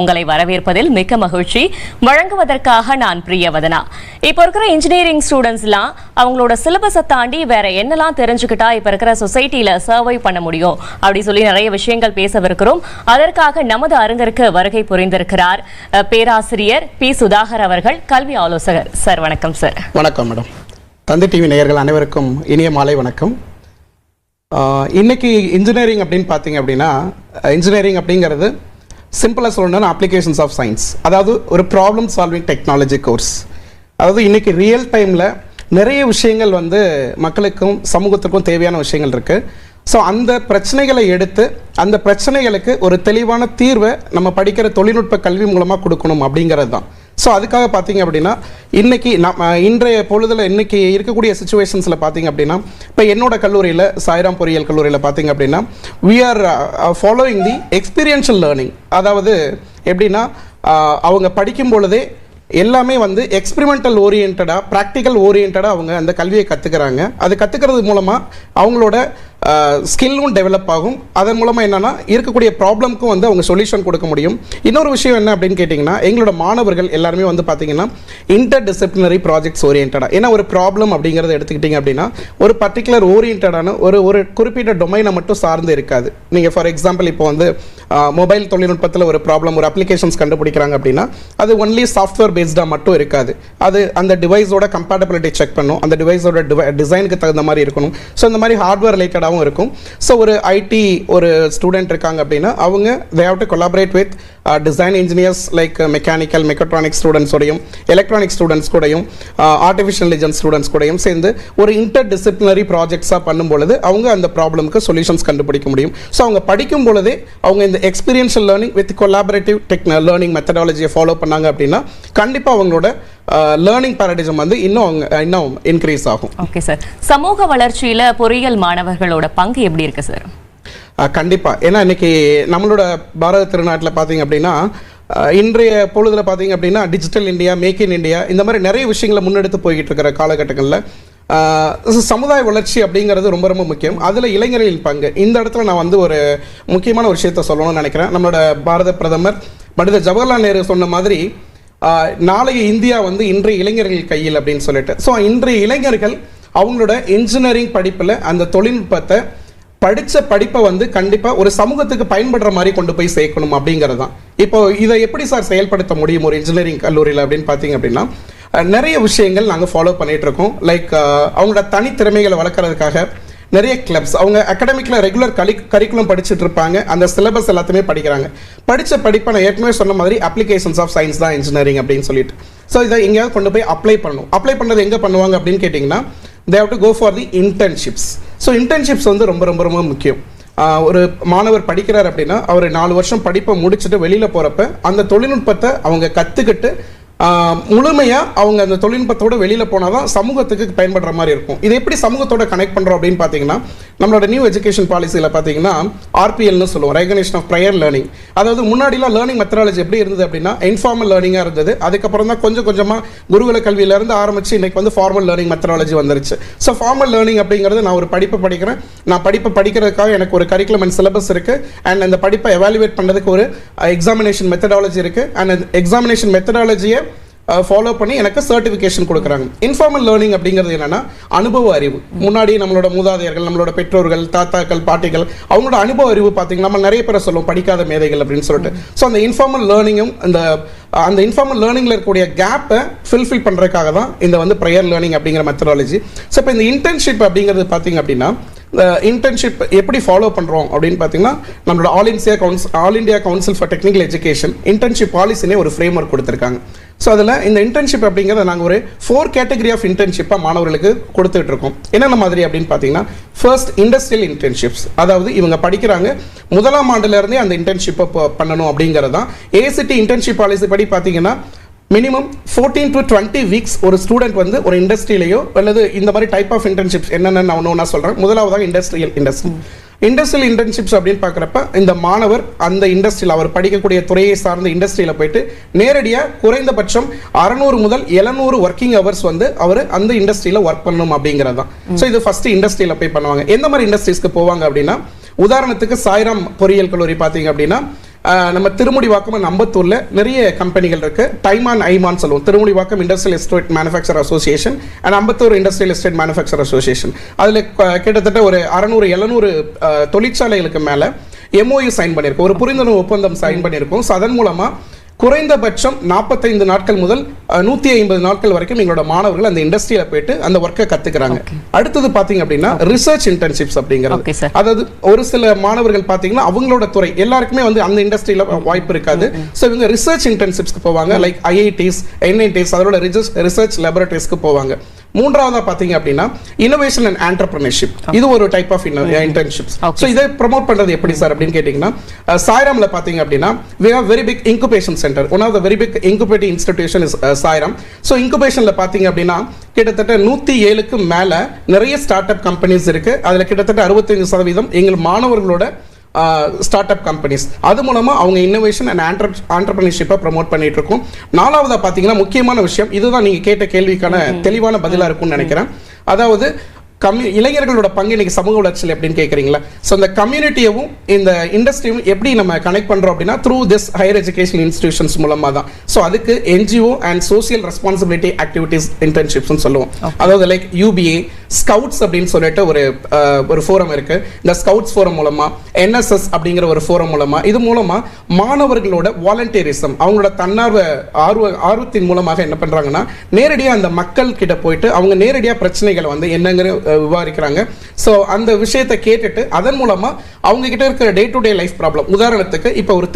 உங்களை வரவேற்பதில் மிக்க மகிழ்ச்சி. வழங்குவதற்காக நான் பிரியவதனா. இப்போ இருக்கிற இன்ஜினியரிங் ஸ்டூடெண்ட்ஸ்லாம் அவங்களோட சிலபஸை தாண்டி வேற என்னெல்லாம் தெரிஞ்சுக்கிட்டா இப்போ இருக்கிற சொசைட்டியில் சர்வை பண்ண முடியும் அப்படி சொல்லி நிறைய விஷயங்கள் பேசவிருக்கிறோம். அதற்காக நமது அரங்கிற்கு வருகை புரிந்திருக்கிறார் பேராசிரியர் பி. சுதாகர் அவர்கள், கல்வி ஆலோசகர். சார் வணக்கம். சார் வணக்கம் மேடம். தந்தி டிவி நேயர்கள் அனைவருக்கும் இனிய மாலை வணக்கம். இன்னைக்கு இன்ஜினியரிங் அப்படின்னு பார்த்தீங்க அப்படின்னா, இன்ஜினியரிங் அப்படிங்கிறது சிம்பிளாக சொல்லணும்னா அப்ளிகேஷன்ஸ் ஆஃப் சயின்ஸ், அதாவது ஒரு ப்ராப்ளம் சால்விங் டெக்னாலஜி கோர்ஸ். அதாவது இன்னைக்கு ரியல் டைமில் நிறைய விஷயங்கள் மக்களுக்கும் சமூகத்துக்கும் தேவையான விஷயங்கள் இருக்குது. ஸோ அந்த பிரச்சனைகளை எடுத்து அந்த பிரச்சனைகளுக்கு ஒரு தெளிவான தீர்வை நம்ம படிக்கிற தொழில்நுட்ப கல்வி மூலமாக கொடுக்கணும் அப்படிங்கிறது தான். ஸோ அதுக்காக பார்த்தீங்க அப்படின்னா இன்னைக்கு இன்றைய பொழுதில் இன்னைக்கு இருக்கக்கூடிய சுச்சுவேஷன்ஸில் பார்த்தீங்க அப்படின்னா, இப்போ என்னோட கல்லூரியில் சாய்ராம் பொறியியல் கல்லூரியில் பார்த்தீங்க அப்படின்னா we are following the experiential learning. அதாவது எப்படின்னா அவங்க படிக்கும் பொழுதே எல்லாமே எக்ஸ்பெரிமெண்டல் ஓரியன்டாக, ப்ராக்டிக்கல் ஓரியன்டாக அவங்க அந்த கல்வியை கற்றுக்கிறாங்க. அது கற்றுக்கிறது மூலமாக அவங்களோட ஸ்கில்லும் டெவலப் ஆகும். அதன் மூலமாக என்னென்னா இருக்கக்கூடிய ப்ராப்ளம்க்கும் அவங்க சொல்யூஷன் கொடுக்க முடியும். இன்னொரு விஷயம் என்ன அப்படின்னு கேட்டிங்கன்னா, எங்களோட மாணவர்கள் எல்லாருமே பார்த்தீங்கன்னா இன்டர் டிசிப்ளினரி ப்ராஜெக்ட்ஸ் ஓரியன்டாக. ஏன்னா ஒரு ப்ராப்ளம் அப்படிங்கிறத எடுத்துக்கிட்டிங்க அப்படின்னா ஒரு பர்டிகுலர் ஓரியன்டான ஒரு குறிப்பிட்ட டொமைனை மட்டும் சார்ந்து இருக்காது. நீங்கள் ஃபார் எக்ஸாம்பிள் இப்போ மொபைல் தொழில்நுட்பத்தில் ஒரு ப்ராப்ளம், ஒரு அப்ளிகேஷன்ஸ் கண்டுபிடிக்கிறாங்க அப்படின்னா அது ஒன்லி சாஃப்ட்வேர் பேஸ்டாக மட்டும் இருக்காது. அது அந்த டிவைஸோட கம்பேட்டபிலிட்டி செக் பண்ணும், அந்த டிவைஸோட டிசைனுக்கு தகுந்த மாதிரி இருக்கணும். ஸோ இந்த மாதிரி ஹார்ட்வேர் ரிலேட்டடாகவும் இருக்கும். ஸோ ஒரு ஐடி ஒரு ஸ்டூடெண்ட் இருக்காங்க அப்படின்னா அவங்க they have to collaborate with design engineers like mechanical mechatronics ஸ்டூடெண்ட்ஸோடையும் எலக்ட்ரானிக் ஸ்டூடெண்ட்ஸ் கூடயும் ஆர்டிஃபிஷியல் இன்டெலிஜென்ஸ் ஸ்டூடெண்ட்ஸ் கூடயும் சேர்ந்து ஒரு இன்டர் டிசிப்ளினரி ப்ராஜெக்ட்ஸாக பண்ணும் பொழுது அவங்க அந்த ப்ராப்ளமுக்கு சொல்யூஷன்ஸ் கண்டுபிடிக்க முடியும். ஸோ அவங்க படிக்கும் பொழுதே அவங்க இந்த experiential learning with collaborative learning மெத்தடாலஜியை ஃபாலோ பண்ணாங்க அப்படின்னா கண்டிப்பாக அவங்களோட லேர்னிங் பாரடைசம் இன்னும் இன்க்ரீஸ் ஆகும். ஓகே சார், சமூக வளர்ச்சியில் பொறியியல் மாணவர்களோட பங்கு எப்படி இருக்கு சார்? கண்டிப்பாக. ஏன்னா இன்னைக்கு நம்மளோட பாரத திருநாட்டில் பார்த்தீங்க அப்படின்னா இன்றைய பொழுதுல பார்த்தீங்க அப்படின்னா digital India, make in India, இந்த மாதிரி நிறைய விஷயங்களை முன்னெடுத்து போய்கிட்டு இருக்கிற காலகட்டங்களில் சமுதாய வளர்ச்சி அப்படிங்கிறது ரொம்ப ரொம்ப முக்கியம். அதில் இளைஞர்களின் பங்கு. இந்த இடத்துல நான் ஒரு முக்கியமான ஒரு விஷயத்தை சொல்லணும்னு நினைக்கிறேன். நம்மளோட பாரத பிரதமர் பண்டித ஜவஹர்லால் நேரு சொன்ன மாதிரி நாளைய இந்தியா இன்றைய இளைஞர்கள் கையில் அப்படின்னு சொல்லிட்டு. ஸோ இன்றைய இளைஞர்கள் அவங்களோட இன்ஜினியரிங் படிப்பில் அந்த தொழில்நுட்பத்தை படித்த படிப்பை கண்டிப்பாக ஒரு சமூகத்துக்கு பயன்படுற மாதிரி கொண்டு போய் சேர்க்கணும் அப்படிங்கிறது தான். இப்போ இதை எப்படி சார் செயல்படுத்த முடியும் ஒரு இன்ஜினியரிங் கல்லூரியில் அப்படின்னு பார்த்தீங்க அப்படின்னா நிறைய விஷயங்கள் நாங்கள் ஃபாலோ பண்ணிகிட்டு இருக்கோம். லைக் அவங்களோட தனித்திறமைகளை வளர்க்குறதுக்காக நிறைய கிளப்ஸ், அவங்க அகாடமிக்கில் ரெகுலர் கரிக்குலம் படிச்சுட்டு இருப்பாங்க, அந்த சிலபஸ் எல்லாத்தையுமே படிக்கிறாங்க. படித்த படிப்பை நான் ஏற்கனவே சொன்ன மாதிரி அப்ளிகேஷன்ஸ் ஆஃப் சயின்ஸ் தான் இன்ஜினியரிங் அப்படின்னு சொல்லிட்டு. ஸோ இதை எங்கேயாவது கொண்டு போய் அப்ளை பண்ணணும். அப்ளை பண்ணுறது எங்கே பண்ணுவாங்க அப்படின்னு கேட்டிங்கன்னா they have to go for the internships. So internships ரொம்ப ரொம்ப ரொம்ப முக்கியம். ஒரு மாணவர் படிக்கிறார் அப்படின்னா அவர் 4 வருஷம் படிப்பை முடிச்சுட்டு வெளியில் போகிறப்ப அந்த தொழில்நுட்பத்தை அவங்க கற்றுக்கிட்டு முழுமையாக அவங்க அந்த தொழில்நுட்பத்தோடு வெளியில் போனால் தான் சமூகத்துக்கு பயன்படுற மாதிரி இருக்கும். இது எப்படி சமூகத்தோட கனெக்ட் பண்ணுறோம் அப்படின்னு பார்த்தீங்கன்னா நம்மளோட நியூ எஜுகேஷன் பாலிசியில் பார்த்தீங்கன்னா RPLன்னு சொல்லுவோம், ரெகக்னிஷன் ஆஃப் ப்ரையர் லேர்னிங். அதாவது முன்னாடிலாம் லேர்னிங் மெத்தடாலஜி எப்படி இருந்தது அப்படின்னா இன்ஃபார்மல் லேர்னிங்காக இருந்தது. அதுக்கப்புறம் தான் கொஞ்சம் கொஞ்சமாக குருகுல கல்வியிலேருந்து ஆரம்பித்து இன்றைக்கி ஃபார்மல் லேர்னிங் மெத்தடாலஜி வந்துருச்சு. ஸோ ஃபார்மல் லேர்னிங் அப்படிங்கிறது நான் ஒரு படிப்பை படிக்கிறேன், நான் படிப்பை படிக்கிறதுக்காக எனக்கு ஒரு கரிக்குலம் அண்ட் சிலபஸ் இருக்குது, அண்ட் அந்த படிப்பை எவாலுவேட் பண்ணுறதுக்கு ஒரு எக்ஸாமினேஷன் மெத்தடாலஜி இருக்குது, அண்ட் அந்த எக்ஸாமினேஷன் மெத்தடாலஜியை ஃபாலோ பண்ணி எனக்கு சர்டிஃபிகேஷன் கொடுக்குறாங்க. இன்ஃபார்மல் லேர்னிங் அப்படிங்கிறது என்னன்னா அனுபவ அறிவு. முன்னாடி நம்மளோட மூதாதையர்கள், நம்மளோட பெற்றோர்கள், தாத்தாக்கள், பாட்டிகள் அவங்களோட அனுபவ அறிவு பார்த்தீங்கன்னா நம்ம நிறைய பேரை சொல்லுவோம் படிக்காத மேதைகள் அப்படின்னு சொல்லிட்டு. ஸோ அந்த இன்ஃபார்மல் லேர்னிங்கும் அந்த இன்ஃபார்மல் லேர்னிங்கில் இருக்கக்கூடிய கேப்பை ஃபில்ஃபில் பண்ணுறதுக்காக தான் இந்த ப்ரையர் லேர்னிங் அப்படிங்கிற மெத்தடாலஜி. ஸோ இப்போ இந்த இன்டர்ன்ஷிப் அப்படிங்கிறது பார்த்தீங்க அப்படின்னா இன்டர்ன்ஷிப் எப்படி ஃபாலோ பண்ணுறோம் அப்படின்னு பார்த்தீங்கன்னா நம்மளோட all India council for technical education internship பாலிசினே ஒரு ஃப்ரேம் ஒர்க் கொடுத்துருக்காங்க. ஸோ அதில் இந்த இன்டர்ன்ஷிப் அப்படிங்கிறத நாங்கள் ஒரு 4 கேட்டகரி ஆஃப் இன்டர்ன்ஷிப்பாக மாணவர்களுக்கு கொடுத்துட்டு இருக்கோம். என்னென்ன மாதிரி அப்படின்னு பார்த்தீங்கன்னா ஃபர்ஸ்ட் இண்டஸ்ட்ரியல் இன்டர்ன்ஷிப்ஸ், அதாவது இவங்க படிக்கிறாங்க முதலாம் ஆண்டுலேருந்தே அந்த இன்டர்ன்ஷிப்பை பண்ணணும் அப்படிங்கிறது தான். ACT இன்டர்ன்ஷிப் பாலிசி படி பார்த்தீங்கன்னா மினிமம் 14 to 20 வீக்ஸ் ஒரு ஸ்டூடெண்ட் ஒரு இண்டஸ்ட்ரியிலையோ அல்லது இந்த மாதிரி டைப் ஆஃப் இன்டர்ன்ஷிப்ஸ் என்னென்னு நான் ஒன்றா சொல்கிறேன். முதலாவதாக இண்டஸ்ட்ரியல் இன்டர்ன்ஷிப்ஸ் அப்படின்னு பார்க்குறப்ப இந்த மாணவர் அந்த இண்டஸ்ட்ரியில் அவர் படிக்கக்கூடிய துறையை சார்ந்த இண்டஸ்ட்ரியில் போயிட்டு நேரடியாக குறைந்தபட்சம் 600 முதல் 700 ஒர்க்கிங் ஹவர்ஸ் அவர் அந்த இண்டஸ்ட்ரியில் ஒர்க் பண்ணணும் அப்படிங்கிறது தான். ஸோ இது ஃபஸ்ட்டு இண்டஸ்ட்ரியில் போய் பண்ணுவாங்க. எந்த மாதிரி இண்டஸ்ட்ரீஸ்க்கு போவாங்க அப்படின்னா உதாரணத்துக்கு சாய்ராம் பொறியியல் கல்லூரி பார்த்தீங்க அப்படின்னா நம்ம திருமுடிவாக்கம் அம்பத்தூர்ல நிறைய கம்பெனிகள் இருக்கு. டைமான் ஐமான் சொல்லுவோம். Thirumudivakkam industrial estate manufacture association and Ambattur industrial estate manufacture association. அதுல கிட்டத்தட்ட ஒரு 600-700 தொழிற்சாலைகளுக்கு மேல MOU சைன் பண்ணியிருக்கோம். ஒரு புரிந்துணர்வு ஒப்பந்தம் சைன் பண்ணியிருக்கோம். ஸோ அதன் மூலமா குறைந்தபட்சம் 45 நாட்கள் முதல் 150 நாட்கள் வரைக்கும் எங்களோட மாணவர்கள் அந்த இண்டஸ்ட்ரியில போயிட்டு அந்த ஒர்க்கை கத்துக்கிறாங்க. அடுத்தது பாத்தீங்க அப்படின்னா ரிசர்ச் இன்டர்ன்ஷிப்ஸ் அப்படிங்கிறது. அதாவது ஒரு சில மாணவர்கள் பாத்தீங்கன்னா அவங்களோட துறை எல்லாருக்குமே வந்து அந்த இண்டஸ்ட்ரியில வாய்ப்பு இருக்காது. ஸோ இவங்க ரிசர்ச் இன்டர்ன்ஷிப்ஸ்க்கு போவாங்க. லைக் IITs, NITs அதோட ரிசர்ச் லேபரட்டரிஸ்க்கு போவாங்க. மூன்றாவதா பாத்தீங்க அப்படின்னா இனோவேஷன் அண்ட் ஆண்டர்பிரினர்ஷிப். இது ஒரு டைப் ஆஃப் இன்டர்ன்ஷிப்ஸ். ஸோ இதை ப்ரமோட் பண்றது எப்படி சார் அப்படின்னு கேட்டீங்கன்னா, சாய்ராம்ல பாத்தீங்க அப்படின்னா we have very big incubation center. One of the very big incubating institution is Sairam. So இன்குபேஷன்ல பாத்தீங்க அப்படின்னா கிட்டத்தட்ட 107க்கு மேல நிறைய ஸ்டார்ட் அப் கம்பெனிஸ் இருக்கு. அதுல கிட்டத்தட்ட 65% எங்கள் மாணவர்களோட ஸ்டார்ட் அப் கம்பெனிஸ். அது மூலமா அவங்க இன்னோவேஷன் அண்ட் ஆண்டர்பிரினர்ஷிப்பை ப்ரமோட் பண்ணிட்டு இருக்கோம். நாலாவதா பாத்தீங்கன்னா முக்கியமான விஷயம், இதுதான் நீங்க கேட்ட கேள்விக்கான தெளிவான பதிலா இருக்கும்னு நினைக்கிறேன். அதாவது இளைஞர்களோட பங்கு இன்னைக்கு சமூக வளர்ச்சியில் எப்படின்னு கேட்குறீங்களா? ஸோ இந்த கம்யூனிட்டியவும் இந்த இண்டஸ்ட்ரியும் எப்படி நம்ம கனெக்ட் பண்ணுறோம் அப்படின்னா through this higher education institutions மூலமாக தான். ஸோ அதுக்கு NGO and social responsibility activities இன்டர்ன்ஷிப்ஸ்னு சொல்லுவோம். அதாவது லைக் UBA ஸ்கவுட்ஸ் அப்படின்னு சொல்லிட்டு ஒரு ஃபோரம் இருக்கு. இந்த ஸ்கவுட்ஸ் ஃபோரம் மூலமா, NSS அப்படிங்கிற ஒரு ஃபோரம் மூலமா, இது மூலமா மாணவர்களோட வாலண்டியரிசம் அவங்களோட தன்னார்வ ஆர்வத்தின் மூலமாக என்ன பண்றாங்கன்னா நேரடியாக அந்த மக்கள் கிட்ட போயிட்டு அவங்க நேரடியாக பிரச்சனைகளை வந்து என்னங்கிற விவாதிக்கிறாங்க. ஸோ அந்த விஷயத்தை கேட்டுட்டு அதன் மூலமா அவங்க கிட்ட இருக்கிற day to day life problem, உதாரணத்துக்கு இப்போ ஒரு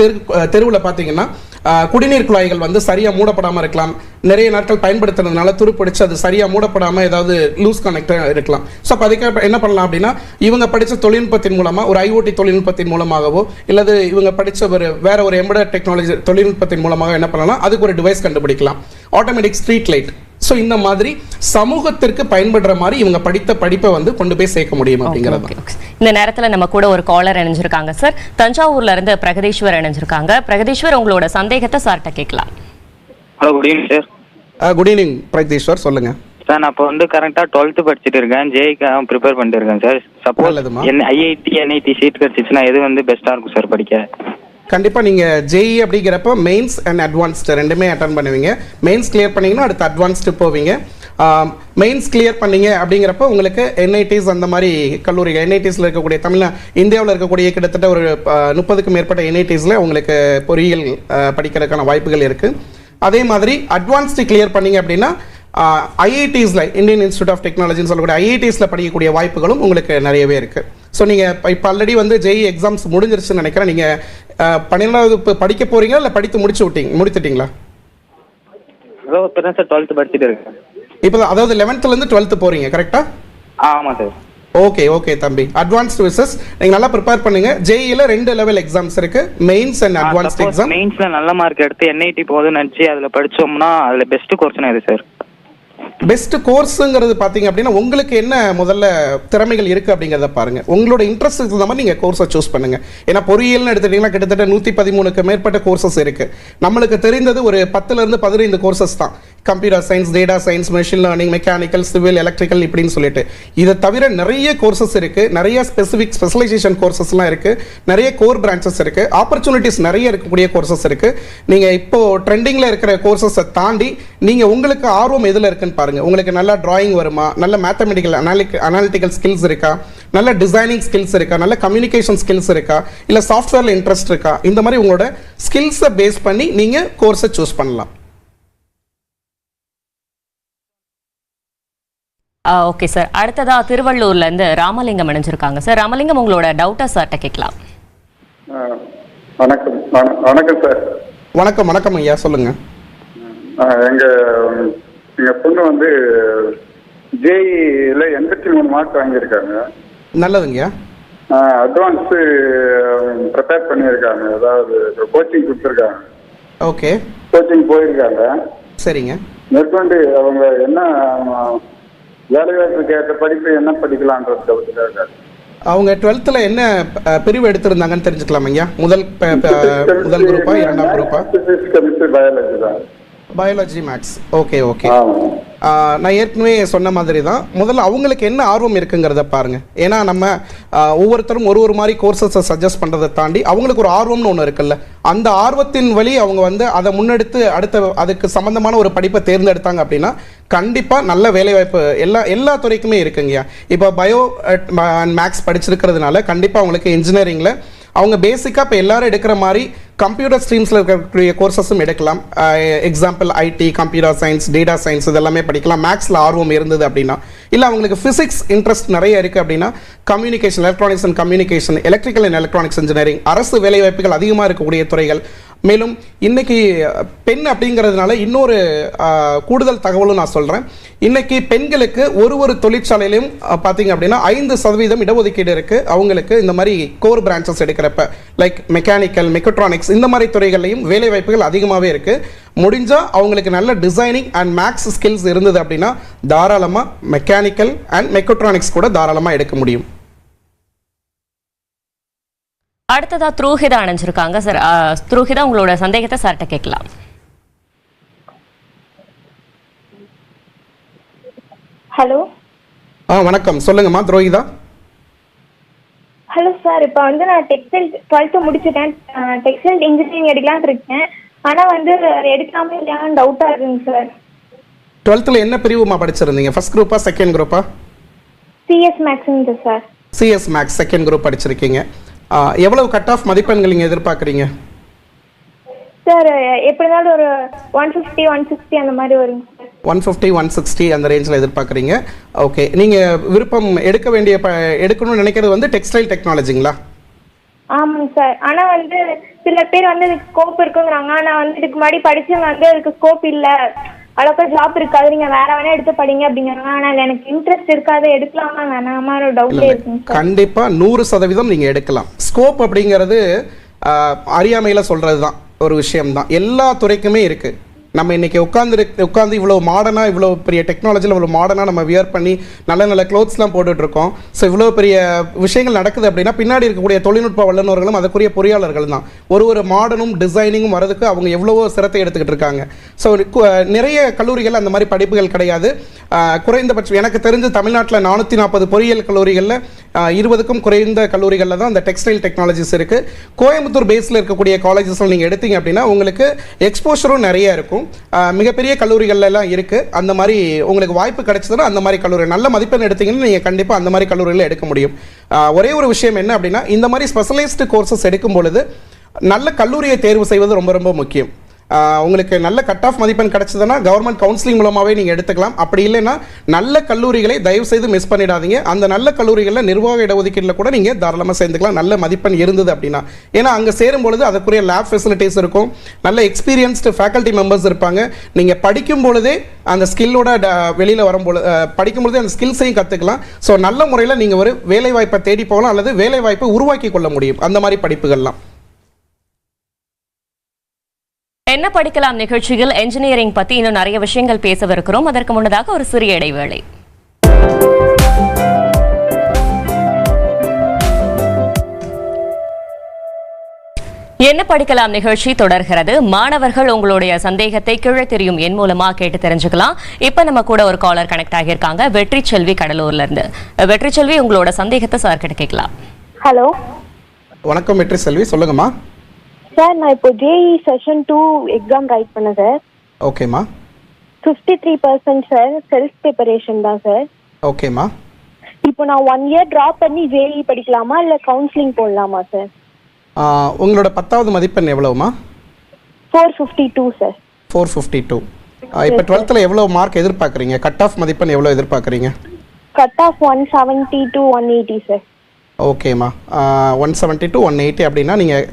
தெருவில் பார்த்தீங்கன்னா குடிநீர் குழாய்கள் வந்து சரியா மூடப்படாமல் இருக்கலாம். நிறைய நாட்கள் பயன்படுத்துறதுனால துருப்பிடிச்சு அது சரியா மூடப்படாமல் ஏதாவது லூஸ் கனெக்ட் இருக்கலாம். ஸோ அப்போ அதுக்கு என்ன பண்ணலாம் அப்படின்னா இவங்க படித்த தொழில்நுட்பத்தின் மூலமா ஒரு IoT தொழில்நுட்பத்தின் மூலமாகவோ இல்லது இவங்க படித்த வேற ஒரு எம்பெடட் டெக்னாலஜி தொழில்நுட்பத்தின் மூலமாக என்ன பண்ணலாம், அதுக்கு ஒரு டிவைஸ் கண்டுபிடிக்கலாம், ஆட்டோமேட்டிக் ஸ்ட்ரீட் லைட். ஸோ இந்த மாதிரி சமூகத்திற்கு பயன்படுற மாதிரி இவங்க படித்த படிப்பை வந்து கொண்டு போய் சேர்க்க முடியும் அப்படிங்கிறது. இந்த நேரத்தில் நம்ம கூட ஒரு காலர் இணைஞ்சிருக்காங்க சார். தஞ்சாவூர்ல இருந்து பிரகதீஸ்வர் இணைஞ்சிருக்காங்க. பிரகதீஸ்வர், உங்களோட சந்தேகத்தை சார்ட்ட கேட்கலாம். Hello, good evening sir. Good evening Pragadeeswar, சொல்லுங்க சார். நான் இப்போ வந்து கரெக்டாக 12th படிச்சுட்டு இருக்கேன். ஜேஇக்காக ப்ரிப்பேர் பண்ணிட்டு இருக்கேன் sir. Suppose IIT NIT seat கிடைச்சிச்சுன்னா எது வந்து பெஸ்ட்டாக இருக்கும் சார் படிக்க? கண்டிப்பாக நீங்கள் JEE அப்படிங்கிறப்ப மெயின்ஸ் அண்ட் அட்வான்ஸ்டு ரெண்டுமே அட்டன் பண்ணுவீங்க. மெயின்ஸ் கிளியர் பண்ணிங்கன்னா அடுத்து அட்வான்ஸ்டு போவீங்க. மெயின்ஸ் கிளியர் பண்ணீங்க அப்படிங்கிறப்ப உங்களுக்கு NITs அந்த மாதிரி கல்லூரிகள், NITஸில் இருக்கக்கூடிய இந்தியாவில் இருக்கக்கூடிய கிட்டத்தட்ட ஒரு 30க்கும் மேற்பட்ட NITஸில் உங்களுக்கு பொறியியல் படிக்கிறதுக்கான வாய்ப்புகள் இருக்குது. அதே மாதிரி அட்வான்ஸ்டு கிளியர் பண்ணீங்க அப்படின்னா IITஸில் இந்தியன் இன்ஸ்டியூட் ஆஃப் டெக்னாலஜின்னு சொல்லக்கூடிய IITஸில் படிக்கக்கூடிய வாய்ப்புகளும் உங்களுக்கு நிறையவே இருக்குது. ஸோ நீங்கள் இப்போ ஆல்ரெடி வந்து JEE எக்ஸாம்ஸ் முடிஞ்சிருச்சுன்னு நினைக்கிறேன். நீங்கள் 12வது இப்போ படிக்க போகிறீங்களா இல்லை படித்து முடித்துட்டீங்களா? இப்போ தான் சார் 12th படிச்சுட்டு இருக்கேன். இப்போ அதாவது 11th 12th போகிறீங்க கரெக்டாக? ஆமாம் சார். ஓகே தம்பி. அட்வான்ஸ்டு விசஸ் நீங்கள் நல்லா ப்ரிப்பேர் பண்ணுங்க. JEEல 2 லெவல் எக்ஸாம்ஸ் இருக்கு, மெயின்ஸ் அண்ட் அட்வான்ஸ்டு எக்ஸாம். மெயின்ஸ்ல நல்ல மார்க் எடுத்து NIT போகுதுன்னு நினச்சி அதில் படித்தோம்னா அதில் பெஸ்ட் கோர்ஸ்னா எது சார்? பெஸ்ட் கோர்ஸுங்கிறது பார்த்தீங்க அப்படின்னா உங்களுக்கு என்ன முதல்ல திறமைகள் இருக்குது அப்படிங்கிறத பாருங்கள். உங்களோட இன்ட்ரெஸ்ட் தகுந்த மாதிரி நீங்கள் கோர்ஸை சூஸ் பண்ணுங்கள். ஏன்னா பொறியியல்னு எடுத்துட்டிங்கன்னா கிட்டத்தட்ட 113க்கு மேற்பட்ட கோர்சஸ் இருக்குது. நம்மளுக்கு தெரிந்தது ஒரு 10லேருந்து 15 கோர்சஸ் தான். Computer science, data science, machine learning, mechanical, civil, electrical இப்படின்னு சொல்லிட்டு இதை தவிர நிறைய கோர்சஸ் இருக்குது. நிறைய ஸ்பெஷலைசேஷன் கோர்சஸ்லாம் இருக்குது. நிறைய கோர் பிரான்ச்சஸ் இருக்குது. ஆப்பர்ச்சுனிட்டிஸ் நிறைய இருக்கக்கூடிய கோர்சஸ் இருக்குது. நீங்கள் இப்போது ட்ரெண்டிங்கில் இருக்கிற கோர்சஸை தாண்டி நீங்கள் உங்களுக்கு ஆர்வம் எதில் இருக்குன்னு பாருங்கள். உங்களுக்கு நல்ல டிராயிங் வருமா, நல்ல மேத்தமெட்டிக்கல் அனாலிட்டிக்கல் ஸ்கில்ஸ் இருக்கா, நல்ல டிசைனிங் ஸ்கில்ஸ் இருக்கா, நல்ல கம்யூனிகேஷன் ஸ்கில்ஸ் இருக்கா, இல்லை சாஃப்ட்வேரில் இன்ட்ரெஸ்ட் இருக்கா, இந்த மாதிரி உங்களோட ஸ்கில்ஸை பேஸ் பண்ணி நீங்கள் கோர்ஸை சூஸ் பண்ணலாம். Okay sir. அடுத்ததா திருவள்ளூர்ல இருந்து ராமலிங்கம் இணைஞ்சிருக்காங்க. சார் ராமலிங்கம், உங்களோட டவுட்டா சார்ட்ட கேட்கலாம். வணக்கம் சார். வணக்கம் ஐயா, சொல்லுங்க. எங்க பொண்ணு வந்து JEEல 83 மார்க் வாங்கியிருக்காங்க. நல்லதுங்கய்யா. அட்வான்ஸ் ப்ரிப்பேர் பண்ணியிருக்காங்க, அதாவது கோச்சிங் கொடுத்துருக்காங்க. ஓகே, கோச்சிங் போயிருக்காங்க. சரிங்க. மேற்கொண்டு அவங்க என்ன வேலைவாய்ப்புக்கு ஏற்ற படிப்பு என்ன படிக்கலான்றது அவங்க 12th என்ன பிரிவு எடுத்திருந்தாங்கன்னு தெரிஞ்சுக்கலாம் ஐயா? முதல் குரூப்பா, இரண்டாம் குரூப்பா? கெமிஸ்ட்ரி, பயாலஜி தான். Biology maths. Okay okay. நான் ஏற்கனவே சொன்ன மாதிரி தான், முதல்ல அவங்களுக்கு என்ன ஆர்வம் இருக்குங்கிறத பாருங்கள். ஏன்னா நம்ம ஒவ்வொருத்தரும் ஒரு மாதிரி கோர்சஸை சஜஸ்ட் பண்ணுறதை தாண்டி அவங்களுக்கு ஒரு ஆர்வம்னு ஒன்று இருக்குல்ல, அந்த ஆர்வத்தின் வழி அவங்க வந்து அதை முன்னெடுத்து அதுக்கு சம்மந்தமான ஒரு படிப்பை தேர்ந்தெடுத்தாங்க அப்படின்னா கண்டிப்பாக நல்ல வேலைவாய்ப்பு எல்லா துறைக்குமே இருக்குங்கய்யா. இப்போ பயோ அண்ட் மேக்ஸ் படிச்சிருக்கிறதுனால கண்டிப்பாக அவங்களுக்கு இன்ஜினியரிங்கில் அவங்க பேசிக்காக இப்போ எல்லாரும் எடுக்கிற மாதிரி கம்ப்யூட்டர் ஸ்ட்ரீம்ஸில் இருக்கக்கூடிய கோர்சஸும் எடுக்கலாம். Example IT, computer science, data science இதெல்லாமே படிக்கலாம். மேக்ஸில் ஆர்வம் இருந்தது அப்படின்னா, இல்லை அவங்களுக்கு ஃபிசிக்ஸ் இன்ட்ரெஸ்ட் நிறைய இருக்குது அப்படின்னா communication, electronics and communication, electrical and electronics engineering, அரசு வேலைவாய்ப்புகள் அதிகமாக இருக்கக்கூடிய துறைகள். மேலும் இன்னைக்கு பெண் அப்படிங்கிறதுனால இன்னொரு கூடுதல் தகவலும் நான் சொல்கிறேன். இன்னைக்கு பெண்களுக்கு ஒரு தொழிற்சாலையிலையும் பார்த்தீங்க அப்படின்னா 5% இடஒதுக்கீடு இருக்குது. அவங்களுக்கு இந்த மாதிரி கோர் பிரான்ச்சஸ் எடுக்கிறப்ப லைக் மெக்கானிக்கல், மெக்கட்ரானிக்ஸ் இந்த மாதிரி துறைகள்லையும் வேலைவாய்ப்புகள் அதிகமாகவே இருக்குது. முடிஞ்சால் அவங்களுக்கு நல்ல டிசைனிங் அண்ட் மேக்ஸ் ஸ்கில்ஸ் இருந்தது அப்படின்னா தாராளமாக மெக்கானிக்கல் அண்ட் மெக்கட்ரானிக்ஸ் கூட தாராளமாக எடுக்க முடியும். அடுத்ததா த்ரூஹிதா அணைஞ்சிருக்காங்க. சார் த்ரூஹிதா, உங்களோட சந்தேகத்தை சார்கிட்ட கேட்கலாம். ஹலோ. வணக்கம், சொல்லுங்கம்மா த்ரோஹிதா. ஹலோ சார், இப்போ வந்து நான் டெக்ஸ்டைல் 12th முடிச்சுட்டேன். டெக்ஸ்டைல் இன்ஜினியரிங் எடுக்கலான்னு இருக்கேன். ஆனால் வந்து எடுக்காம இல்லையான்னு டவுட்டாக இருக்குங்க சார். 12th என்ன பிரிவுமா படிச்சிருந்தீங்க? ஃபர்ஸ்ட் குரூப்பா செகண்ட் குரூப்பா? சிஎஸ் மேக்ஸுங்க sir. CS maths second group படிச்சிருக்கீங்க. எவ்வளவு கட் ஆஃப் மதிப்பெண்கள் நீங்கள் எதிர்பார்க்குறீங்க? சார் எப்படி இருந்தாலும் ஒரு 150, 160 அந்த மாதிரி வருங்க சார். 150, 160 அந்த ரேஞ்சில் எதிர்பார்க்குறீங்க. ஓகே, நீங்கள் விருப்பம் எடுக்கணும்னு நினைக்கிறது வந்து டெக்ஸ்டைல் டெக்னாலஜிங்களா? ஆமாங்க சார். ஆனால் வந்து சில பேர் வந்து இதுக்கு ஸ்கோப் இருக்குங்கிறாங்க. ஆனால் வந்து இதுக்கு முன்னாடி படிச்சவங்க வந்து அதுக்கு ஸ்கோப் இல்லை, அவ்வளோக்கா ஜாப் இருக்காது, நீங்கள் வேற வேணா எடுத்து படிங்க அப்படிங்கிறாங்க. ஆனால் எனக்கு இன்ட்ரெஸ்ட் இருக்காது, எடுக்கலாமா வேணாமா ஒரு டவுட்டே இருக்குங்க சார். கண்டிப்பாக 100% நீங்கள் எடுக்கலாம். ஸ்கோப் அப்படிங்கிறது அறியாமையில் சொல்கிறது தான் ஒரு விஷயம்தான். எல்லா துறைக்குமே இருக்குது. நம்ம இன்றைக்கி உட்காந்து இவ்வளோ மாடர்னாக, இவ்வளோ பெரிய டெக்னாலஜியில் இவ்வளோ மாடர்னாக நம்ம வியர் பண்ணி நல்ல க்ளோத்ஸ்லாம் போட்டுட்ருக்கோம். ஸோ இவ்வளோ பெரிய விஷயங்கள் நடக்குது அப்படின்னா பின்னாடி இருக்கக்கூடிய தொழில்நுட்ப வல்லுநர்களும் அதற்குரிய பொறியாளர்கள் தான். ஒரு மாடர்னும் டிசைனிங்கும் வரதுக்கு அவங்க எவ்வளவோ சிரத்தை எடுத்துக்கிட்டு இருக்காங்க. ஸோ நிறைய கல்லூரிகள் அந்த மாதிரி படிப்புகள் கிடையாது. குறைந்தபட்சம் எனக்கு தெரிஞ்சு தமிழ்நாட்டில் 440 பொறியியல் கல்லூரிகளில் 20க்கும் குறைந்த கல்லூரிகளில் தான் அந்த டெக்ஸ்டைல் டெக்னாலஜிஸ் இருக்குது. கோயம்புத்தூர் பேஸில் இருக்கக்கூடிய காலேஜஸில் நீங்கள் எடுத்தீங்க அப்படின்னா உங்களுக்கு எக்ஸ்போஷரும் நிறைய இருக்கும். மிகப்பெரிய கல்லூரிகள் எல்லாம் இருக்கு. அந்த மாதிரி உங்களுக்கு வாய்ப்பு கிடைச்சதுன்னா அந்த மாதிரி கல்லூரி நல்ல மதிப்பெண் எடுத்தீங்கன்னா நீங்க கண்டிப்பா அந்த மாதிரி கல்லூரியில் எடுக்க முடியும். ஒரே ஒரு விஷயம் என்ன அப்படின்னா, இந்த மாதிரி ஸ்பெஷலைஸ்டு கோர்சஸ் எடுக்கும் பொழுது நல்ல கல்லூரியை தேர்வு செய்வது ரொம்ப ரொம்ப முக்கியம். உங்களுக்கு நல்ல கட் ஆஃப் மதிப்பெண் கிடைச்சதுன்னா கவர்மெண்ட் கவுன்சிலிங் மூலமாகவே நீங்கள் எடுத்துக்கலாம். அப்படி இல்லைன்னா நல்ல கல்லூரிகளை தயவு செய்து மிஸ் பண்ணிடாதீங்க. அந்த நல்ல கல்லூரிகளில் நிர்வாக இடஒதுக்கீட்டில் கூட நீங்கள் தாராளமாக சேர்ந்துக்கலாம், நல்ல மதிப்பெண் இருந்தது அப்படின்னா. ஏன்னா அங்கே சேரும்பொழுது அதுக்குரிய லேப் ஃபெசிலிட்டிஸ் இருக்கும், நல்ல எக்ஸ்பீரியன்ஸ்டு ஃபேக்கல்ட்டி மெம்பர்ஸ் இருப்பாங்க. நீங்கள் படிக்கும் பொழுதே அந்த ஸ்கில்லோட வெளியில் வரும்பொழுது படிக்கும் பொழுதே அந்த ஸ்கில்ஸையும் கற்றுக்கலாம். ஸோ நல்ல முறையில் நீங்கள் ஒரு வேலைவாய்ப்பை தேடி போகலாம் அல்லது வேலைவாய்ப்பை உருவாக்கி கொள்ள முடியும் அந்த மாதிரி படிப்புகள்லாம். என்ன படிக்கலாம் நிகழ்ச்சியில் என்ஜினியரிங் பத்தி இன்னும் நிறைய விஷயங்கள் பேசவிருக்கிறோம். அதற்கு முன்னதாக ஒரு சிறிய இடைவேளை. என்ன படிக்கலாம் நிகழ்ச்சி தொடர்கிறது. மாணவர்கள் உங்களுடைய சந்தேகத்தை கீழே தெரியும் என் மூலமா கேட்டு தெரிஞ்சுக்கலாம். இப்ப நம்ம கூட ஒரு காலர் கனெக்ட் ஆகியிருக்காங்க, வெற்றி செல்வி கடலூர்ல இருந்து. வெற்றி செல்வி, உங்களோட சந்தேகத்தை சார் கிட்ட கேட்கலாம். ஹலோ, வணக்கம் வெற்றி செல்வி, சொல்லுங்கம்மா. சார் நான் இப்போ ஜேஇ செஷன் 2 எக்ஸாம் ரைட் பண்ணேன் சார். ஓகேம்மா. 53% சார் செல்ஃப் ப்ரிப்பரேஷன் தான் சார். ஓகேம்மா. இப்போ நான் 1 இயர் ட்ராப் பண்ணி ஜேஇ படிக்கலாமா இல்லை கவுன்சிலிங் போடலாமா சார்? உங்களோட 10வது மதிப்பெண் எவ்வளவுமா? 452 சார். 452. இப்போ 12th எவ்வளோ மார்க் எதிர்பார்க்குறீங்க? கட் ஆஃப் மதிப்பெண் எவ்வளோ எதிர்பார்க்குறீங்க? Cut off 170 to 180 sir. ஓகேம்மா, 170 to 180 அப்படின்னா நீங்கள்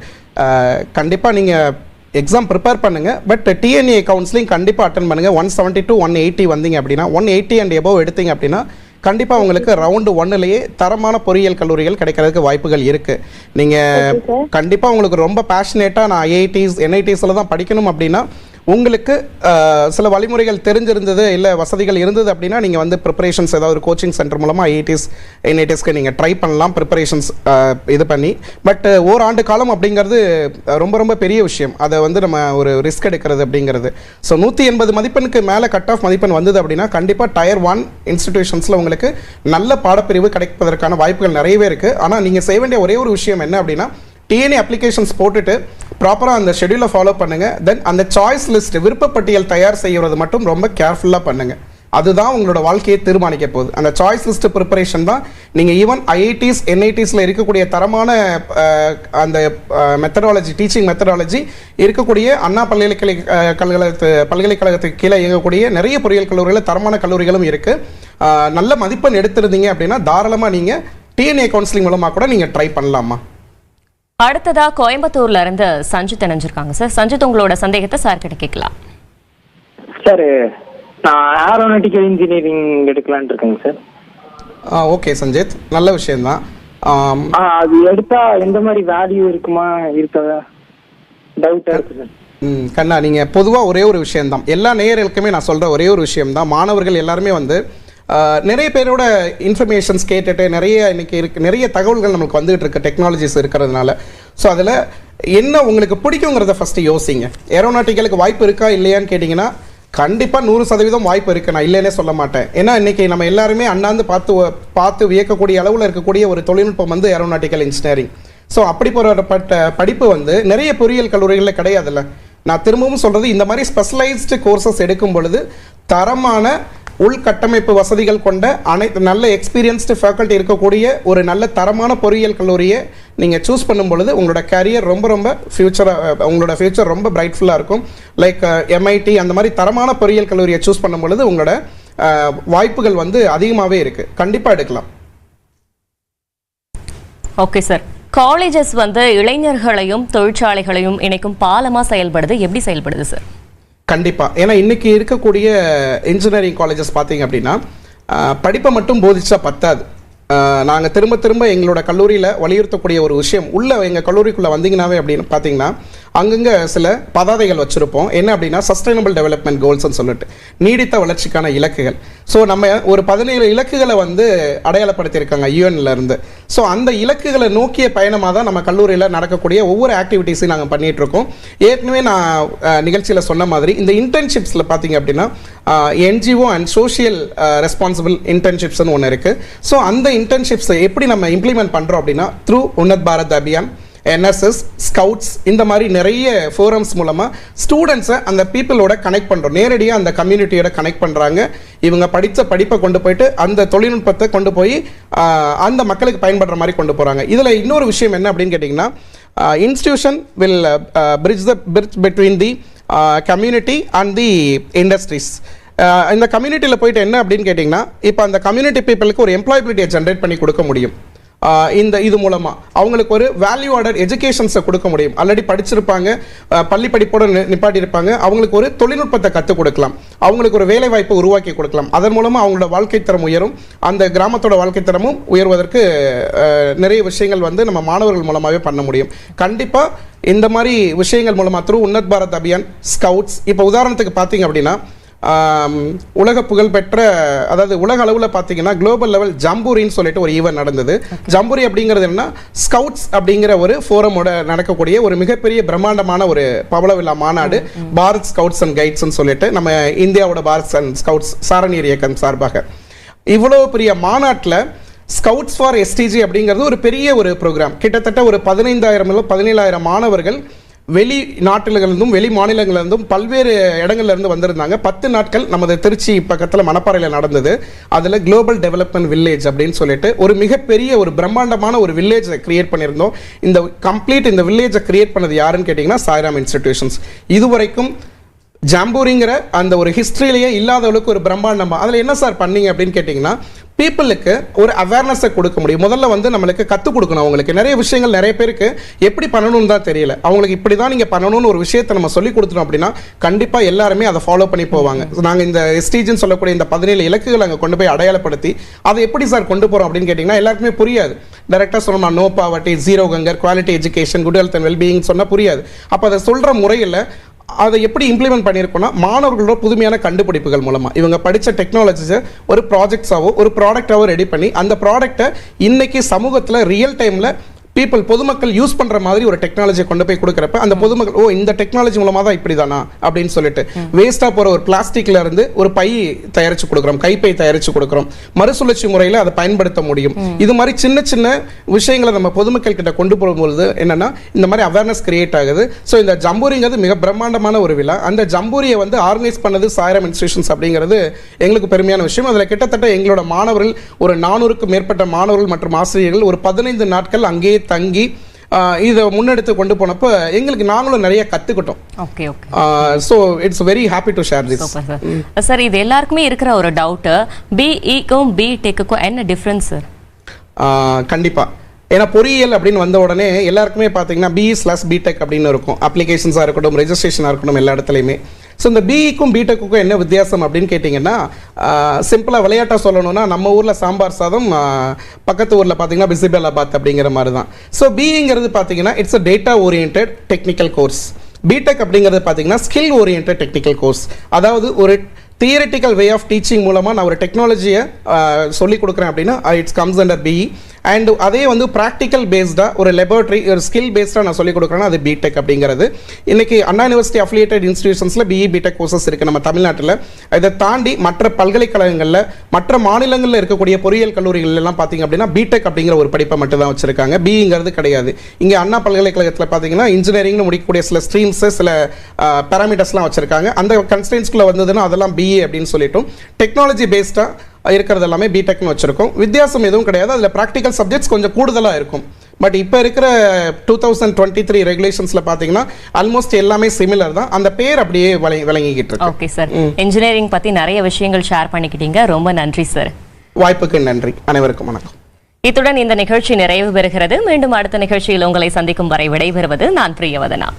கண்டிப்பாக நீங்கள் எக்ஸாம் ப்ரிப்பேர் பண்ணுங்கள். பட் டிஎன்ஏ கவுன்சிலிங் கண்டிப்பாக அட்டன் பண்ணுங்கள். 170 to 180 வந்தீங்க அப்படின்னா 180 அண்ட் எபோவ் எடுத்தீங்க அப்படின்னா கண்டிப்பாக உங்களுக்கு ரவுண்டு 1லேயே தரமான பொறியியல் கல்லூரிகள் கிடைக்கிறதுக்கு வாய்ப்புகள் இருக்குது. நீங்கள் கண்டிப்பாக உங்களுக்கு ரொம்ப பேஷனேட்டாக நான் ஐஐடிஸ் என்ஐடிஸில் தான் படிக்கணும் அப்படின்னா உங்களுக்கு சில வழிமுறைகள் தெரிஞ்சிருந்தது இல்லை வசதிகள் இருந்தது அப்படின்னா நீங்கள் வந்து ப்ரிப்பரேஷன்ஸ் ஏதாவது ஒரு கோச்சிங் சென்டர் மூலமாக ஐஐடிஸ் என்ஐடிஸ்க்கு நீங்கள் ட்ரை பண்ணலாம் ப்ரிப்பரேஷன்ஸ் இது பண்ணி. பட் ஓராண்டு காலம் அப்படிங்கிறது ரொம்ப ரொம்ப பெரிய விஷயம். அதை வந்து நம்ம ஒரு ரிஸ்க் எடுக்கிறது அப்படிங்கிறது. ஸோ 180 மதிப்பெண்ணுக்கு மேலே கட் ஆஃப் மதிப்பெண் வந்தது அப்படின்னா கண்டிப்பாக Tier 1 இன்ஸ்டிடியூஷன்ஸில் உங்களுக்கு நல்ல பாடப்பிரிவு கிடைப்பதற்கான வாய்ப்புகள் நிறையவே இருக்குது. ஆனால் நீங்கள் செய்ய வேண்டிய ஒரே ஒரு விஷயம் என்ன அப்படின்னா டிஎன்ஏ அப்ளிகேஷன்ஸ் போட்டுட்டு ப்ராப்பராக அந்த ஷெடியூலை ஃபாலோ பண்ணுங்கள். தென் அந்த சாய்ஸ் லிஸ்ட் விருப்பப்பட்டியல் தயார் செய்கிறது மட்டும் ரொம்ப கேர்ஃபுல்லாக பண்ணுங்கள். அதுதான் உங்களோட வாழ்க்கையை தீர்மானிக்க போகுது. அந்த சாய்ஸ் லிஸ்ட் ப்ரிப்பரேஷன் தான் நீங்கள் ஈவன் ஐஐடிஸ் என்ஐடிஸில் இருக்கக்கூடிய தரமான அந்த மெத்தடாலஜி டீச்சிங் மெத்தடாலஜி இருக்கக்கூடிய அண்ணா பல்கலைக்கழகத்துக்கு கீழே இயங்கக்கூடிய நிறைய பொறியியல் கல்லூரிகளில் தரமான கல்லூரிகளும் இருக்குது. நல்ல மதிப்பெண் எடுத்திருந்தீங்க அப்படின்னா தாராளமாக நீங்கள் டிஎன்ஏ கவுன்சிலிங் மூலமாக கூட நீங்கள் ட்ரை பண்ணலாமா. அடுத்ததா கோயம்புத்தூர்ல இருந்து சஞ்சித் இணைஞ்சிருக்காங்க. சார் சஞ்சித், உங்களோட சந்தேகத்தை சார் கிட்ட கேட்கலாம். சார் நான் ஏரோநாட்டிக்கல் இன்ஜினியரிங் எடுக்கலான்னு இருக்கேங்க சார். ஓகே சஞ்சித், நல்ல விஷயம்தான். அது எடுத்தா எந்த மாதிரி வேல்யூ இருக்குமா இருக்காதா டவுட்டா இருக்கு சார். கண்ணா, நீங்கள் பொதுவாக ஒரே ஒரு விஷயம்தான் எல்லா நேயர்களுக்குமே நான் சொல்கிற ஒரே ஒரு விஷயம்தான். மாணவர்கள் எல்லாருமே வந்து நிறைய பேரோட இன்ஃபர்மேஷன்ஸ் கேட்டுட்டு நிறைய தகவல்கள் நமக்கு வந்துகிட்டு இருக்கு டெக்னாலஜிஸ் இருக்கிறதுனால. ஸோ அதில் என்ன உங்களுக்கு பிடிக்குங்கிறத ஃபஸ்ட்டு யோசிங்க. ஏரோநாட்டிக்கலுக்கு வாய்ப்பு இருக்கா இல்லையான்னு கேட்டிங்கன்னா கண்டிப்பாக 100% வாய்ப்பு இருக்குது, நான் இல்லைன்னே சொல்ல மாட்டேன். ஏன்னா இன்றைக்கி நம்ம எல்லாருமே அண்ணாந்து பார்த்து வியக்கக்கூடிய அளவில் இருக்கக்கூடிய ஒரு தொழில்நுட்பம் வந்து ஏரோநாட்டிக்கல் இன்ஜினியரிங். ஸோ அப்படி போறப்பட்ட படிப்பு வந்து நிறைய பொறியியல் கல்லூரிகளில் கிடையாதுல்ல. நான் திரும்பவும் சொல்கிறது, இந்த மாதிரி ஸ்பெஷலைஸ்டு கோர்சஸ் எடுக்கும் பொழுது தரமான உள்கட்டமைப்பு வசதிகள் கொண்ட அனைத்து நல்ல எக்ஸ்பீரியன்ஸ்டு ஃபேக்கல்ட்டி இருக்கக்கூடிய ஒரு நல்ல தரமான பொறியியல் கல்லூரியை நீங்கள் சூஸ் பண்ணும் பொழுது உங்களோட கேரியர் ரொம்ப உங்களோட ஃபியூச்சர் ரொம்ப பிரைட்ஃபுல்லாக இருக்கும். லைக் MIT அந்த மாதிரி தரமான பொறியியல் கல்லூரியை சூஸ் பண்ணும் பொழுது உங்களோட வாய்ப்புகள் வந்து அதிகமாகவே இருக்குது. கண்டிப்பாக எடுக்கலாம். ஓகே சார், காலேஜஸ் வந்து இளைஞர்களையும் தொழிற்சாலைகளையும் இணைக்கும் பாலமாக செயல்படுது. எப்படி செயல்படுது சார்? கண்டிப்பாக. ஏன்னா இன்றைக்கி இருக்கக்கூடிய இன்ஜினியரிங் காலேஜஸ் பார்த்தீங்க அப்படின்னா படிப்பை மட்டும் போதிச்சா பத்தாது. நாங்கள் திரும்ப எங்களோட கல்லூரியில் வலியுறுத்தக்கூடிய ஒரு விஷயம், எங்கள் கல்லூரிக்குள்ளே வந்தீங்கன்னாவே அப்படின்னு பார்த்தீங்கன்னா அங்கங்கே சில பதாதைகள் வச்சுருப்போம். என்ன அப்படின்னா சஸ்டைனபிள் டெவலப்மெண்ட் கோல்ஸ்ன்னு சொல்லிட்டு நீடித்த வளர்ச்சிக்கான இலக்குகள். ஸோ நம்ம ஒரு 17 இலக்குகளை வந்து அடையாளப்படுத்தியிருக்காங்க UN-லேருந்து. ஸோ அந்த இலக்குகளை நோக்கிய பயணமாக தான் நம்ம கல்லூரியில் நடக்கக்கூடிய ஒவ்வொரு ஆக்டிவிட்டீஸையும் நாங்கள் பண்ணிகிட்ருக்கோம். ஏற்கனவே நான் நிகழ்ச்சியில் சொன்ன மாதிரி இந்த இன்டர்ன்ஷிப்ஸில் பார்த்தீங்க அப்படின்னா NGO அண்ட் சோஷியல் ரெஸ்பான்சிபிள் இன்டர்ன்ஷிப்ஸ்னு ஒன்று இருக்குது. ஸோ அந்த இன்டர்ன்ஷிப்ஸை எப்படி நம்ம இம்ப்ளிமெண்ட் பண்ணுறோம் அப்படின்னா through Unnat Bharat Abhiyan, NSS, scouts, இந்த மாதிரி நிறைய ஃபோரம்ஸ் மூலமாக ஸ்டூடெண்ட்ஸை அந்த பீப்புளோட கனெக்ட் பண்ணுறோம். நேரடியாக அந்த கம்யூனிட்டியோட கனெக்ட் பண்ணுறாங்க. இவங்க படித்த படிப்பை கொண்டு போயிட்டு அந்த தொழில்நுட்பத்தை கொண்டு போய் அந்த மக்களுக்கு பயன்படுற மாதிரி கொண்டு போகிறாங்க. இதில் இன்னொரு விஷயம் என்ன அப்படின்னு கேட்டிங்கன்னா institution will bridge between the community and the industries. இந்த கம்யூனிட்டியில் போயிட்டு என்ன அப்படின்னு கேட்டிங்கன்னா இப்போ அந்த கம்யூனிட்டி பீப்புளுக்கு ஒரு எம்ப்ளாயபிலிட்டியை ஜென்ரேட் பண்ணி கொடுக்க முடியும். இது மூலமாக அவங்களுக்கு ஒரு வேல்யூ ஆடட் எஜுகேஷன்ஸை கொடுக்க முடியும். ஆல்ரெடி படிச்சிருப்பாங்க, பள்ளி படிப்போடு நிப்பாட்டியிருப்பாங்க, அவங்களுக்கு ஒரு தொழில்நுட்பத்தை கற்றுக் கொடுக்கலாம், அவங்களுக்கு ஒரு வேலை வாய்ப்பை உருவாக்கி கொடுக்கலாம். அதன் மூலமாக அவங்களோட வாழ்க்கை தரம் உயரும், அந்த கிராமத்தோட வாழ்க்கை தரமும் உயர்வதற்கு நிறைய விஷயங்கள் வந்து நம்ம மாணவர்கள் மூலமாகவே பண்ண முடியும். கண்டிப்பாக இந்த மாதிரி விஷயங்கள் மூலமாக த்ரூ உன்னத் பாரத் அபியான், ஸ்கவுட்ஸ், இப்போ உதாரணத்துக்கு பார்த்தீங்க அப்படின்னா உலக புகழ்பெற்ற, அதாவது உலக அளவில் பார்த்தீங்கன்னா குளோபல் லெவல் ஜம்பூரின்னு சொல்லிட்டு ஒரு ஈவென்ட் நடந்தது. ஜம்பூரி அப்படிங்கிறது என்ன, ஸ்கவுட்ஸ் அப்படிங்கிற ஒரு ஃபோரமோட நடக்கக்கூடிய ஒரு மிகப்பெரிய பிரம்மாண்டமான ஒரு பவளவிழா மாநாடு, பாரத் ஸ்கவுட்ஸ் அண்ட் கைட்ஸ்ன்னு சொல்லிட்டு நம்ம இந்தியாவோட பாரத் அண்ட் ஸ்கவுட்ஸ் சாரணியர் இயக்கம் சார்பாக இவ்வளோ பெரிய மாநாட்டில் ஸ்கவுட்ஸ் ஃபார் STG அப்படிங்கிறது ஒரு பெரிய ஒரு ப்ரோக்ராம். கிட்டத்தட்ட ஒரு 15,000-17,000 மாணவர்கள் வெளி நாட்டிலிருந்தும் வெளி மாநிலங்களிலிருந்தும் பல்வேறு இடங்கள்லேருந்து வந்திருந்தாங்க. 10 நாட்கள் நமது திருச்சி பக்கத்தில் மணப்பாறையில் நடந்தது. அதில் குளோபல் டெவலப்மெண்ட் வில்லேஜ் அப்படின்னு சொல்லிட்டு ஒரு மிகப்பெரிய ஒரு பிரம்மாண்டமான ஒரு வில்லேஜை கிரியேட் பண்ணியிருந்தோம். இந்த வில்லேஜை கிரியேட் பண்ணது யாருன்னு கேட்டிங்கன்னா சாய்ராம் இன்ஸ்டிடியூஷன்ஸ். இதுவரைக்கும் ஜம்பூரிங்கிற அந்த ஒரு ஹிஸ்ட்ரியிலேயே இல்லாத அளவுக்கு ஒரு பிரம்மாண்டமாக அதில் என்ன சார் பண்ணீங்க அப்படின்னு கேட்டிங்கன்னா பீப்புளுக்கு ஒரு அவேர்னஸை கொடுக்க முடியும். முதல்ல வந்து நம்மளுக்கு கற்றுக் கொடுக்கணும். அவங்களுக்கு நிறைய விஷயங்கள் நிறைய பேருக்கு எப்படி பண்ணணும்னு தான் தெரியல. அவங்களுக்கு இப்படி தான் நீங்கள் பண்ணணும்னு ஒரு விஷயத்தை நம்ம சொல்லி கொடுத்துட்டோம் அப்படின்னா கண்டிப்பாக எல்லாருமே அதை ஃபாலோ பண்ணி போவாங்க. நாங்கள் இந்த STGன்னு சொல்லக்கூடிய இந்த 17 இலக்குகள் அங்கே கொண்டு போய் அடையாளப்படுத்தி அதை எப்படி சார் கொண்டு போகிறோம் அப்படின்னு கேட்டிங்கன்னா எல்லாருக்குமே புரியாது. டைரெக்டாக சொல்லணும்னா no poverty, zero hunger, quality education, good health and wellbeing சொன்னால் புரியாது. அப்போ அதை சொல்கிற முறையில் அதை எப்படி இம்ப்ளிமெண்ட் பண்ணியிருக்கோம்னா மாணவர்களோட புதுமையான கண்டுபிடிப்புகள் மூலமாக இவங்க படித்த டெக்னாலஜிஸை ஒரு ப்ராஜெக்ட்ஸாவோ ஒரு ப்ராடக்டாவோ ரெடி பண்ணி அந்த ப்ராடக்டை இன்னைக்கு சமூகத்தில் ரியல் டைமில் பொதுமக்கள் யூஸ் பண்ற மாதிரி ஒரு டெக்னாலஜியை கொண்டு போய் கொடுக்கறப்ப அந்த பொதுமக்கள் இந்த டெக்னாலஜி மூலமா தான் இப்படிதானா அப்படின்னு சொல்லிட்டு வேஸ்டா போற ஒரு பிளாஸ்டிக்ல இருந்து ஒரு பை தயாரிச்சு கொடுக்குறோம், கைப்பை தயாரிச்சு கொடுக்குறோம், மறுசுழற்சி முறையில் அதை பயன்படுத்த முடியும். இது மாதிரி சின்ன சின்ன விஷயங்களை நம்ம பொதுமக்கள் கிட்ட கொண்டு போகும்போது என்னன்னா இந்த மாதிரி அவேர்னஸ் கிரியேட் ஆகுது. ஸோ இந்த ஜம்பூரிங்கிறது மிக பிரம்மாண்டமான ஒரு விழா. அந்த ஜம்பூரியை வந்து ஆர்கனைஸ் பண்ணது சாய்ராம் இன்ஸ்டிடியூஷன்ஸ் அப்படிங்கிறது எங்களுக்கு பெருமையான விஷயம். அதில் கிட்டத்தட்ட எங்களோட மாணவர்கள் ஒரு 400க்கும் மேற்பட்ட மாணவர்கள் மற்றும் ஆசிரியர்கள் ஒரு 15 நாட்கள் அங்கேயே தங்கி இதை முன்னெடுத்து கொண்டு போனப்போ எங்களுக்கு நாங்களும் நிறைய கற்றுக்கிட்டோம். Okay okay. So it's very happy to share this. Sir இது எல்லாருக்குமே இருக்கிற ஒரு டவுட்டு, பிஇக்கும் பிடெக்குக்கும் என்ன டிஃப்ரென்ஸ் சார்? கண்டிப்பாக. ஏன்னா பொறியியல் அப்படின்னு வந்த உடனே எல்லாருக்குமே பார்த்தீங்கன்னா BE/BTech அப்படின்னு இருக்கும். அப்ளிகேஷன்ஸாக இருக்கட்டும், ரெஜிஸ்ட்ரேஷனாக இருக்கட்டும், எல்லா இடத்துலையுமே. ஸோ இந்த பிஇக்கும் பிடெக்குக்கும் என்ன வித்தியாசம் அப்படின்னு கேட்டிங்கன்னா சிம்பிளாக விளையாட்டாக சொல்லணும்னா நம்ம ஊரில் சாம்பார் சாதம், பக்கத்து ஊரில் பார்த்தீங்கன்னா பிசிபெல்லாபாத் அப்படிங்கிற மாதிரி தான். ஸோ பிஇங்கிறது பார்த்தீங்கன்னா it's a data orient technical course. B Tech அப்படிங்கிறது பார்த்தீங்கன்னா ஸ்கில் ஓரியன்ட் டெக்னிக்கல் கோர்ஸ். அதாவது ஒரு தியரிட்டிக்கல் வே ஆஃப் டீச்சிங் மூலமாக நான் ஒரு டெக்னாலஜியை சொல்லிக் கொடுக்குறேன் அப்படின்னா it's comes under BE. And அதே வந்து ப்ராக்டிக்கல் பேஸ்டாக ஒரு லெபார்ட்ரி ஒரு ஸ்கில் பேஸ்டாக நான் சொல்லிக் கொடுக்குறேன்னா அது பிடெக் அப்படிங்கிறது. இன்றைக்கி அண்ணா யூனிவர்சிட்டி அஃபிலியேட்டட் இன்ஸ்டிடியூஷன்ஸில் பிஇ பிடெக் கோர்சஸ் இருக்குது நம்ம தமிழ்நாட்டில். இதை தாண்டி மற்ற பல்கலைக்கழகங்களில் மற்ற மாநிலங்களில் இருக்கக்கூடிய பொறியியல் கல்லூரிகளெல்லாம் பார்த்தீங்க அப்படின்னா பிடெக் அப்படிங்கிற ஒரு படிப்பை மட்டும் தான் வச்சுருக்காங்க, பிஇங்கிறது கிடையாது. இங்கே அண்ணா பல்கலைக்கழகத்தில் பார்த்தீங்கன்னா இன்ஜினியரிங்னு முடிக்கக்கூடிய சில ஸ்ட்ரீம்ஸு சில பேராமீட்டர்ஸ்லாம் வச்சுருக்காங்க. அந்த கன்ஸ்டன்ஸ்குள்ளே வந்ததுன்னா அதெல்லாம் பிஇ அப்படின்னு சொல்லிட்டோம். டெக்னாலஜி பேஸ்டாக இருக்கிறது எல்லாமே பிடெக்னு வச்சுருக்கோம். வித்தியாசம் எதுவும் கிடையாது. அதில் ப்ராக்டிக்கல் சப்ஜெக்ட்ஸ் கொஞ்சம் கூடுதலாக இருக்கும். பட் இப்போ இருக்கிற 2023 ரெகுலேஷன்ஸில் பார்த்தீங்கன்னா ஆல்மோஸ்ட் எல்லாமே சிமிலர் தான். அந்த பேர் அப்படியே விளங்கிக்கிட்டு இருக்கு. ஓகே சார், இன்ஜினியரிங் பற்றி நிறைய விஷயங்கள் ஷேர் பண்ணிக்கிட்டீங்க. ரொம்ப நன்றி சார். வாய்ப்புக்கு நன்றி. அனைவருக்கும் வணக்கம். இத்துடன் இந்த நிகழ்ச்சி நிறைவு பெறுகிறது. மீண்டும் அடுத்த நிகழ்ச்சியில் உங்களை சந்திக்கும் வரை விடைபெறுவது நான் பிரியவதனா.